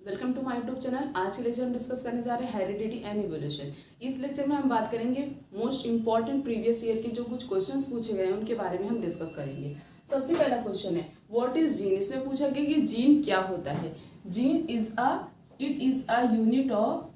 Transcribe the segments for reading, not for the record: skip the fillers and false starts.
Welcome to my YouTube channel. आज के lecture हम डिस्कस करने जा रहे हैं हेरिडिटी एंड इवोल्यूशन। इस लेक्चर में हम बात करेंगे मोस्ट इंपॉर्टेंट प्रीवियस ईयर के जो कुछ क्वेश्चंस पूछे गए हैं उनके बारे में हम डिस्कस करेंगे। सबसे पहला क्वेश्चन है व्हाट इज जीन। इसमें पूछा गया कि जीन क्या होता है। Gene is a unit of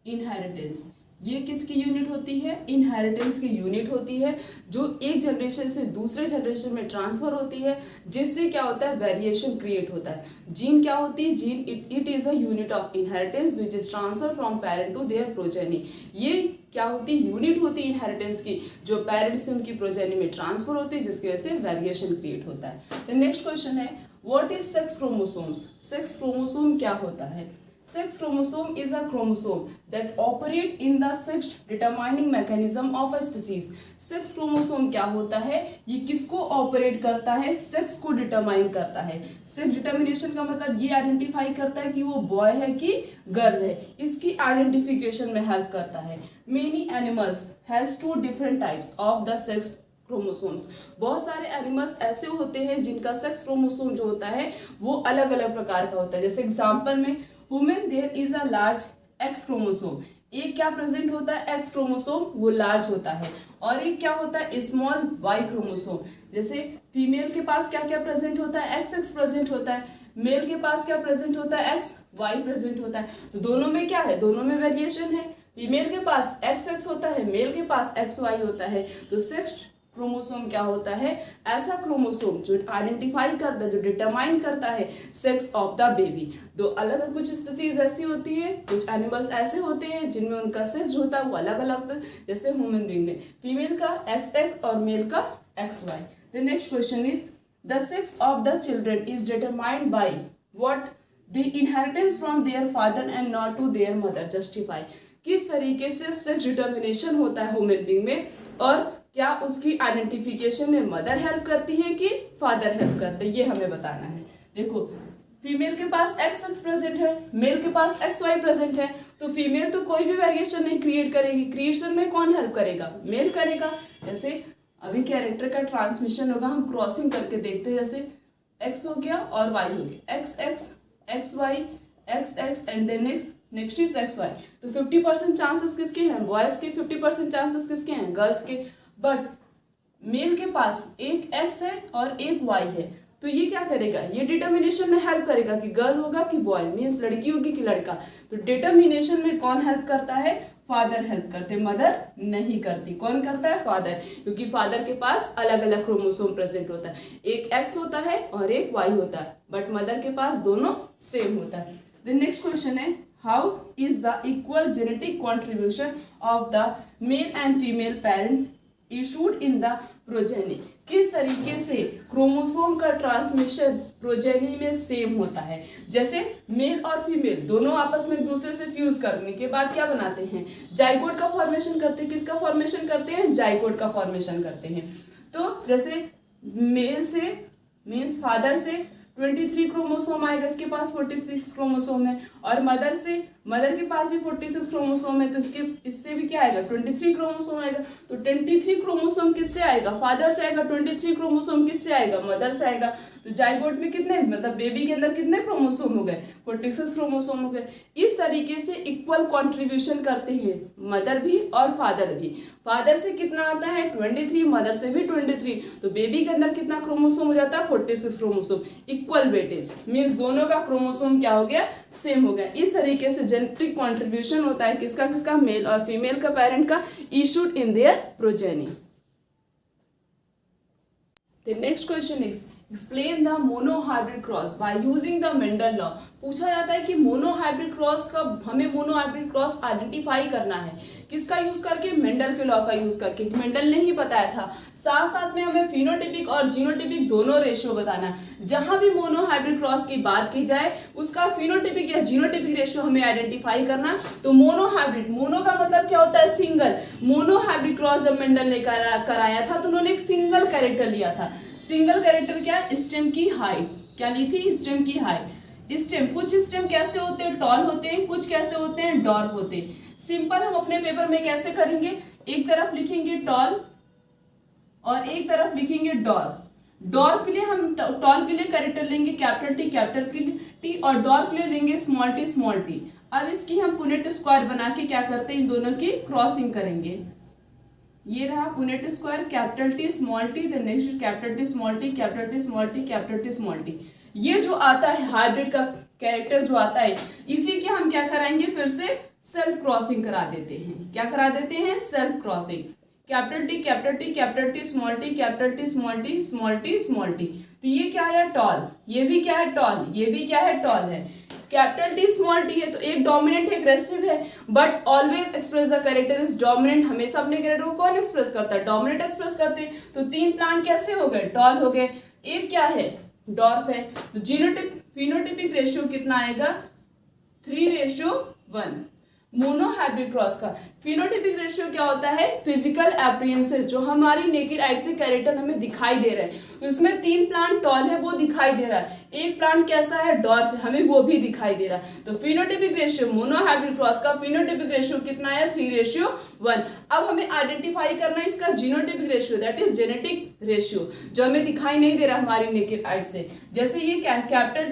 inheritance. ये किसकी यूनिट होती है? इनहेरिटेंस की यूनिट होती है जो एक जनरेशन से दूसरे जनरेशन में ट्रांसफर होती है, जिससे क्या होता है वेरिएशन क्रिएट होता है। जीन क्या होती है? Gene it is a unit of inheritance which is transfer from parent to their progeny. ये क्या होती है? यूनिट होती है इनहेरिटेंस की जो पेरेंट्स से उनकी प्रोजेनी में ट्रांसफर होती है, जिसकी वजह से वेरिएशन क्रिएट होता है। नेक्स्ट क्वेश्चन है what is sex chromosomes. Sex chromosome क्या होता है? Sex chromosome is a chromosome that operate in the sex determining mechanism of a species. Sex chromosome क्या होता है? ये किसको ऑपरेट करता है? सेक्स को डिटरमाइन करता है। सेक्स डिटर्मिनेशन का मतलब ये आइडेंटिफाई करता है कि वो बॉय है कि गर्ल है, इसकी आइडेंटिफिकेशन में हेल्प करता है। Many animals has two different types of the sex chromosomes. बहुत सारे एनिमल्स ऐसे होते हैं जिनका सेक्स क्रोमोसोम जो होता है वो अलग अलग प्रकार का होता है। जैसे एग्जांपल में human there is a large X chromosome. एक क्या प्रेजेंट होता है? एक्स क्रोमोसोम, वो लार्ज होता है। और एक क्या होता है? Small Y chromosome. जैसे फीमेल के पास क्या क्या प्रेजेंट होता है? एक्स एक्स प्रेजेंट होता है। मेल के पास क्या प्रेजेंट होता है? एक्स वाई प्रेजेंट होता है। तो दोनों में क्या है? दोनों में वेरिएशन है। फीमेल के पास एक्स एक्स होता है, मेल के पास एक्स वाई होता है। तो सेक्स क्रोमोसोम क्या होता है? ऐसा क्रोमोसोम जो आइडेंटिफाई करता है, जो डिटरमाइन करता है सेक्स ऑफ द बेबी। दो अलग अलग कुछ स्पीसीज ऐसी होती है, कुछ एनिमल्स ऐसे होते हैं जिनमें उनका सेक्स होता है वो अलग अलग होता है। जैसे ह्यूमन बीइंग में फीमेल का एक्स एक्स और मेल का X Y. The next question is the sex of the children is determined by what? The inheritance from their father and not to their mother. Justify. किस तरीके से sex determination होता है human being में, और क्या उसकी आइडेंटिफिकेशन में मदर हेल्प करती है कि फादर हेल्प करते हैं, ये हमें बताना है। देखो फीमेल के पास एक्स एक्स प्रेजेंट है, मेल के पास एक्स वाई प्रेजेंट है। तो फीमेल तो कोई भी वेरिएशन नहीं क्रिएट करेगी, क्रिएशन में कौन हेल्प करेगा? मेल करेगा। जैसे अभी कैरेक्टर का ट्रांसमिशन होगा, हम क्रॉसिंग करके देखते हैं। जैसे एक्स हो गया और वाई हो गया, X X X Y X X and then next is X Y. तो 50% चांसेस किसके हैं? बॉयज के। 50% चांसेस किसके हैं? गर्ल्स के। बट मेल के पास एक एक्स है और एक वाई है, तो ये क्या करेगा? ये डिटर्मिनेशन में हेल्प करेगा कि गर्ल होगा कि बॉय, मीन्स लड़की होगी कि लड़का। तो डिटर्मिनेशन में कौन हेल्प करता है? फादर हेल्प करते, मदर नहीं करती। कौन करता है? फादर, क्योंकि फादर के पास अलग अलग क्रोमोसोम प्रेजेंट होता है। एक एक्स होता है और एक वाई होता है, बट मदर के पास दोनों सेम होता है। द नेक्स्ट क्वेश्चन है how is the equal genetic contribution of the male and female parent issued in the progeny. किस तरीके से क्रोमोसोम का ट्रांसमिशन प्रोजेनी में सेम होता है। जैसे मेल और फीमेल दोनों आपस में एक दूसरे से फ्यूज करने के बाद क्या बनाते हैं? जाइगोट का फॉर्मेशन करते हैं। किसका फॉर्मेशन करते हैं? जाइगोट का फॉर्मेशन करते हैं। तो जैसे मेल से मीन्स फादर से 23 क्रोमोसोम आएगा, इसके पास 46 क्रोमोसोम है। और मदर से, मदर के पास भी 46 क्रोमोसोम है, तो इससे भी क्या आएगा? 23 क्रोमोसोम आएगा। तो 23 क्रोमोसोम किससे आएगा? फादर से आएगा। 23 क्रोमोसोम किससे आएगा? मदर से आएगा। तो जाइगोट में कितने, मतलब बेबी के अंदर कितने क्रोमोसोम हो गए? 46 क्रोमोसोम हो गए। इस तरीके से इक्वल कॉन्ट्रीब्यूशन करते हैं मदर भी और फादर भी। फादर से कितना आता है? 23, मदर से भी 23। तो बेबी के अंदर कितना क्रोमोसोम हो जाता है? 46 क्रोमोसोम। इक्वल वेटेज मीन्स दोनों का क्रोमोसोम क्या हो गया? सेम हो गया। इस तरीके से जेनेटिक कॉन्ट्रीब्यूशन होता है किसका किसका? मेल और फीमेल का पेरेंट का issued in their progeny. The next question is explain the monohybrid cross by using the Mendel law। पूछा जाता है कि मोनोहाइब्रिड क्रॉस का, हमें मोनोहाइब्रिड क्रॉस आइडेंटिफाई करना है किसका यूज करके? मेंडल के लॉ का यूज करके। मेंडल ने ही बताया था। साथ साथ में हमें फिनोटिपिक और जीनोटिपिक दोनों रेशियो बताना है। जहां भी मोनोहाइब्रिड क्रॉस की बात की जाए उसका फिनोटिपिक या जीनोटिपिक रेशियो हमें आइडेंटिफाई करना। तो मोनोहाइब्रिड, मोनो का मतलब क्या होता है? सिंगल। मोनोहाइब्रिड क्रॉस जब मेंडल ने कराया था तो उन्होंने एक सिंगल कैरेक्टर लिया था। सिंगल कैरेक्टर क्या? स्टेम की हाइट। क्या ली थी? स्टेम की हाइट। स्टेम, कुछ स्टेम कैसे होते हैं? टॉल होते हैं, कुछ कैसे होते हैं? डॉर्क होते हैं। सिंपल हम अपने पेपर में कैसे करेंगे? एक तरफ लिखेंगे टॉल और एक तरफ लिखेंगे डॉर्क। डॉर के लिए हम टॉल के लिए कैरेक्टर लेंगे कैपिटल टी और डॉर के लिए लेंगे स्मॉल टी। अब इसकी हम पुनेट स्क्वायर बना के क्या करते हैं, इन दोनों की क्रॉसिंग करेंगे। ये रहा Punnett square capital T small T, then next capital T small T capital T small T capital T small T. ये जो आता है हाइब्रिड का कैरेक्टर जो आता है, इसी के हम क्या कराएंगे, फिर से सेल्फ क्रॉसिंग करा देते हैं। क्या करा देते हैं, self crossing. Capital T capital T small T capital T small T small T small T. तो ये क्या है, टॉल। ये भी क्या है, टॉल। ये भी क्या है, टॉल है। कैपिटल टी स्मॉल टी है तो एक डोमिनेंट है, एग्रेसिव है, but always express the character is dominant. हमेशा अपने कैरेक्टर को कौन एक्सप्रेस करता है, डोमिनेंट एक्सप्रेस करते हैं। तो तीन प्लांट कैसे हो गए, टॉल हो गए। एक क्या है, डॉर्फ है। तो फिनोटिपिक रेशियो कितना आएगा, 3:1। मोनो हाइब्रिड क्रॉस का फिनोटिपिक रेशियो क्या होता है, फिजिकल एप्रियंसेस, जो हमारी नेकेड आइट से कैरेक्टर हमें दिखाई दे रहा है। उसमें तीन प्लांट टॉल है, वो दिखाई दे रहा है। एक प्लांट कैसा है, डॉर्फ, हमें वो भी दिखाई दे रहा है। तो phenotypic ratio mono hybrid cross का फिनोटिपिक रेशियो कितना है, 3:1। अब हमें आइडेंटिफाई करना है इसका genotypic ratio, that is genetic ratio, जो हमें दिखाई नहीं दे रहा हमारी नेकेड आइट से। जैसे ये क्या है, कैपिटल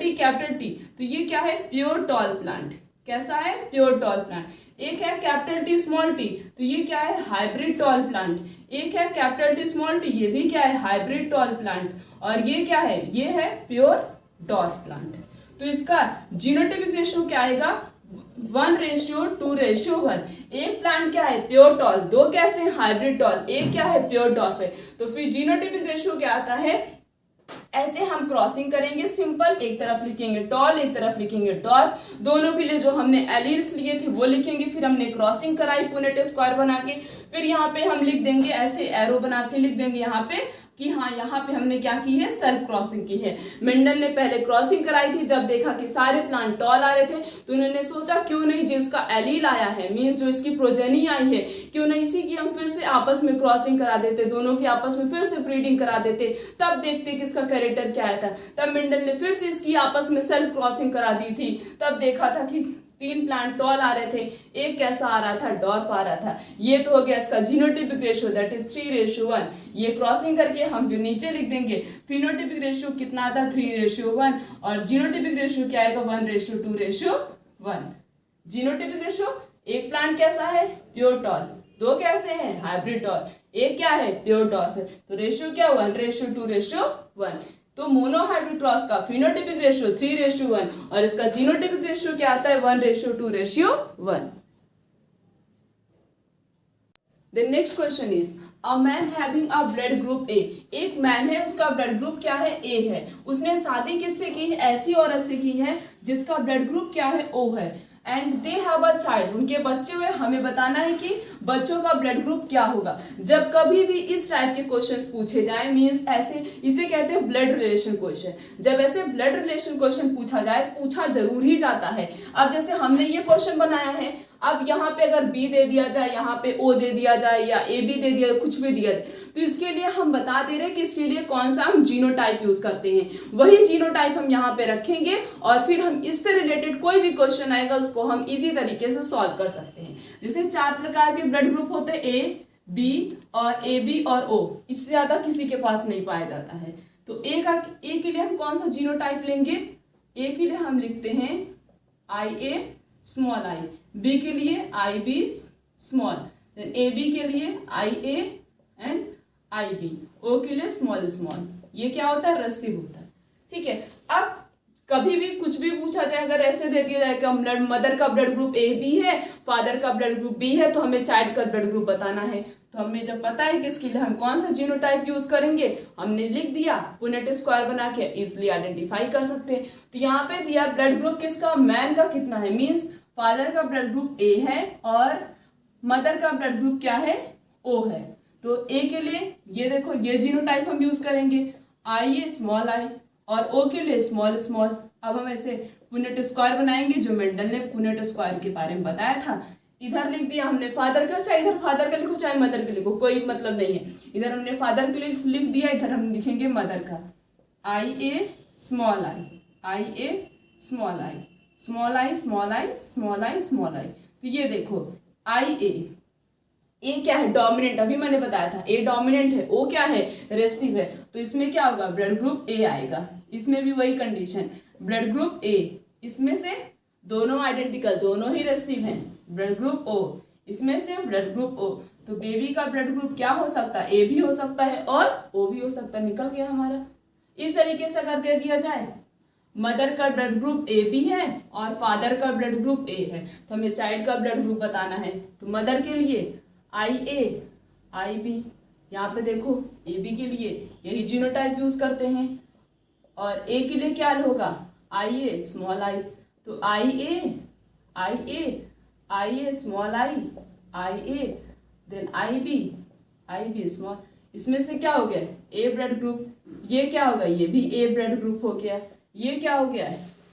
टी, तो ये क्या है, प्योर टॉल प्लांट। कैसा है, प्योर टॉल प्लांट। एक है कैपिटल टी स्मॉल टी, तो ये क्या है, हाइब्रिड टॉल प्लांट। एक है कैपिटल टी स्मॉल टी, ये भी क्या है, हाइब्रिड टॉल प्लांट। और ये क्या है, ये है प्योर डॉर्फ प्लांट। तो इसका जीनोटिपिक रेशियो क्या आएगा, 1:2:1। एक प्लांट क्या है, प्योर टॉल, दो कैसे हैं, हाइब्रिड टॉल, एक क्या है, प्योर डॉर्फ है। तो फिर जीनोटिपिक रेशियो क्या आता है, ऐसे हम क्रॉसिंग करेंगे सिंपल, एक तरफ लिखेंगे टॉल, एक तरफ लिखेंगे डॉर्फ। दोनों के लिए जो हमने एलील्स लिए थे वो लिखेंगे, फिर हमने क्रॉसिंग कराई पुनेट स्क्वायर बना के। फिर यहाँ पे हम लिख देंगे, ऐसे एरो बना के लिख देंगे यहाँ पे कि हाँ यहाँ पे हमने क्या की है, सेल्फ क्रॉसिंग की है। मेंडल ने पहले क्रॉसिंग कराई थी, जब देखा कि सारे प्लांट टॉल आ रहे थे तो उन्होंने सोचा क्यों नहीं जिसका एलील आया है, मीन्स जो इसकी प्रोजेनी आई है, क्यों नहीं इसी की हम फिर से आपस में क्रॉसिंग करा देते, दोनों की आपस में फिर से ब्रीडिंग करा देते, तब देखते किसका कैरेक्टर क्या आया था। तब मेंडल ने फिर से इसकी आपस में सेल्फ क्रॉसिंग करा दी थी, तब देखा था कि तीन प्लांट टॉल आ रहे थे, एक कैसा आ रहा था, डॉर्फ आ रहा था। ये तो हो गया इसका जीनोटिपिक रेशियो, दैट इज 3:1। ये क्रॉसिंग करके हम नीचे लिख देंगे फिनोटिपिक रेशियो कितना आता है, 3:1, और जीनोटिपिक रेशियो क्या आएगा, 1:2:1। जीनोटिपिक रेशियो, एक प्लांट कैसा है, प्योर टॉल, दो कैसे हैं, हाइब्रिड टॉल, एक क्या है, प्योर डॉर्फ है। तो रेशियो क्या, 1:2:1। तो मोनो हाइब्रिड क्रॉस का फिनोटिपिक रेशियो 3:1 और इसका जीनोटिपिक रेशियो क्या आता है, 1:2:1। The next question is a man having a blood group A। एक मैन है, उसका ब्लड ग्रुप क्या है, A है। उसने शादी किससे की है, ऐसी औरत से की है जिसका ब्लड ग्रुप क्या है, O है। And they have a child, उनके बच्चे हुए। हमें बताना है कि बच्चों का ब्लड ग्रुप क्या होगा। जब कभी भी इस टाइप के क्वेश्चंस पूछे जाए, मींस ऐसे, इसे कहते हैं ब्लड रिलेशन क्वेश्चन। जब ऐसे ब्लड रिलेशन क्वेश्चन पूछा जाए, पूछा जरूर ही जाता है। अब जैसे हमने ये क्वेश्चन बनाया है, अब यहाँ पे अगर बी दे दिया जाए, यहाँ पे ओ दे दिया जाए, या ए बी दे दिया, कुछ भी दिया जाए, तो इसके लिए हम बता दे रहे हैं कि इसके लिए कौन सा हम जीनोटाइप यूज करते हैं। वही जीनोटाइप हम यहाँ पे रखेंगे और फिर हम इससे रिलेटेड कोई भी क्वेश्चन आएगा उसको हम इजी तरीके से सॉल्व कर सकते हैं। जैसे 4 प्रकार के ब्लड ग्रुप होते हैं, ए बी और ए बी और ओ, इससे ज्यादा किसी के पास नहीं पाया जाता है। तो ए के लिए हम कौन सा जीनोटाइप लेंगे, ए के लिए हम लिखते हैं IA स्मॉल आई, बी के लिए IB स्मॉल, देन AB के लिए IA एंड IB, O के लिए स्मॉल स्मॉल। ये क्या होता है, रस्सी होता है। ठीक है, अब कभी भी कुछ भी पूछा जाए, अगर ऐसे दे दिया जाए कि मदर का ब्लड ग्रुप AB है, फादर का ब्लड ग्रुप B है, तो हमें चाइल्ड का ब्लड ग्रुप बताना है। तो हमें जब पता है कि इसके लिए हम कौन सा जीनोटाइप यूज करेंगे, हमने लिख दिया, पुनेट स्क्वायर बना के इजिली आइडेंटिफाई कर सकते हैं। तो यहाँ पे दिया ब्लड ग्रुप किसका, मैन का कितना है, मीन्स फादर का ब्लड ग्रुप A है और मदर का ब्लड ग्रुप क्या है, O है। तो A के लिए ये देखो, ये जीनोटाइप हम यूज करेंगे, IA स्मॉल आई, और O के लिए स्मॉल स्मॉल। अब हम ऐसे पुनेट स्क्वायर बनाएंगे, जो मेंडल ने पुनेट स्क्वायर के बारे में बताया था। इधर लिख दिया हमने फादर का, चाहे इधर फादर का लिखो चाहे मदर का लिखो, कोई मतलब नहीं है। इधर हमने फादर के लिए लिख दिया, इधर हम लिखेंगे मदर का, IA small I, IA small I, small I small I small I small i. तो ये देखो IA ए क्या है, डोमिनेंट, अभी मैंने बताया था ए डोमिनेंट है, ओ क्या है, रेसिव है, तो इसमें क्या होगा, ब्लड ग्रुप ए आएगा। इसमें भी वही कंडीशन, ब्लड ग्रुप ए, इसमें से दोनों आइडेंटिकल, दोनों ही रेसिव हैं, ब्लड ग्रुप ओ, इसमें से ब्लड ग्रुप ओ, तो बेबी का ब्लड ग्रुप क्या हो सकता है, ए भी हो सकता है और ओ भी हो सकता है, निकल गया हमारा। इस तरीके से अगर दे दिया जाए मदर का ब्लड ग्रुप ए बी है और फादर का ब्लड ग्रुप ए है, तो हमें चाइल्ड का ब्लड ग्रुप बताना है। तो मदर के लिए आई ए आई बी, यहाँ पे देखो ए बी के लिए यही जीनोटाइप यूज करते हैं, और ए के लिए क्या होगा, आई ए स्मॉल आई, तो i a small i a then i b small, इसमें से क्या हो गया, ए ब्लड ग्रुप, ये क्या होगा, ये भी ए ब्लड ग्रुप हो गया, ये क्या हो गया,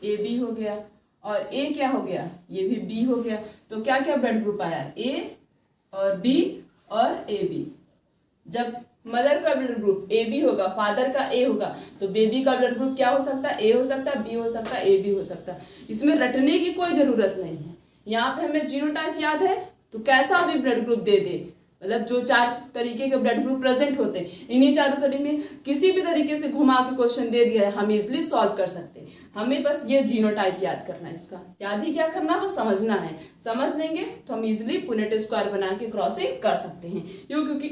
ए बी हो गया, और ए क्या हो गया, ये भी बी हो गया। तो क्या क्या ब्लड ग्रुप आया, ए और बी और ए बी। जब मदर का ब्लड ग्रुप ए बी होगा, फादर का ए होगा, तो बेबी का ब्लड ग्रुप क्या हो सकता है, ए हो सकता है, बी हो सकता है, ए बी हो सकता है। इसमें रटने की कोई जरूरत नहीं है, यहाँ पे हमें जीनोटाइप याद है तो कैसा भी ब्लड ग्रुप दे दे, मतलब जो 4 तरीके के ब्लड ग्रुप प्रेजेंट होते हैं, इन्हीं चारों तरीके में किसी भी तरीके से घुमा के क्वेश्चन दे दिया है, हम इजिली सॉल्व कर सकते हैं। हमें बस ये जीनोटाइप याद करना है, इसका याद ही क्या करना, बस समझना है। समझ लेंगे तो हम इजिली पुनेट स्क्वायर बना के क्रॉसिंग कर सकते हैं, क्योंकि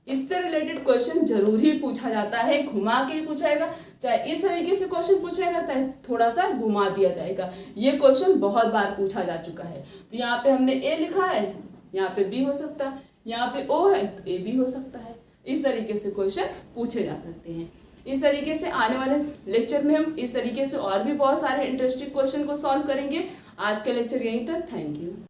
इससे रिलेटेड क्वेश्चन जरूर ही पूछा जाता है, घुमा के ही पूछाएगा, चाहे इस तरीके से क्वेश्चन पूछेगा चाहे थोड़ा सा घुमा दिया जाएगा। ये क्वेश्चन बहुत बार पूछा जा चुका है। तो यहाँ पे हमने ए लिखा है, यहाँ पे बी हो सकता है, यहाँ पे ओ है तो ए बी हो सकता है। इस तरीके से क्वेश्चन पूछे जा सकते हैं। इस तरीके से आने वाले लेक्चर में हम इस तरीके से और भी बहुत सारे इंटरेस्टिंग क्वेश्चन को सॉल्व करेंगे। आज का लेक्चर यहीं तक, थैंक यू।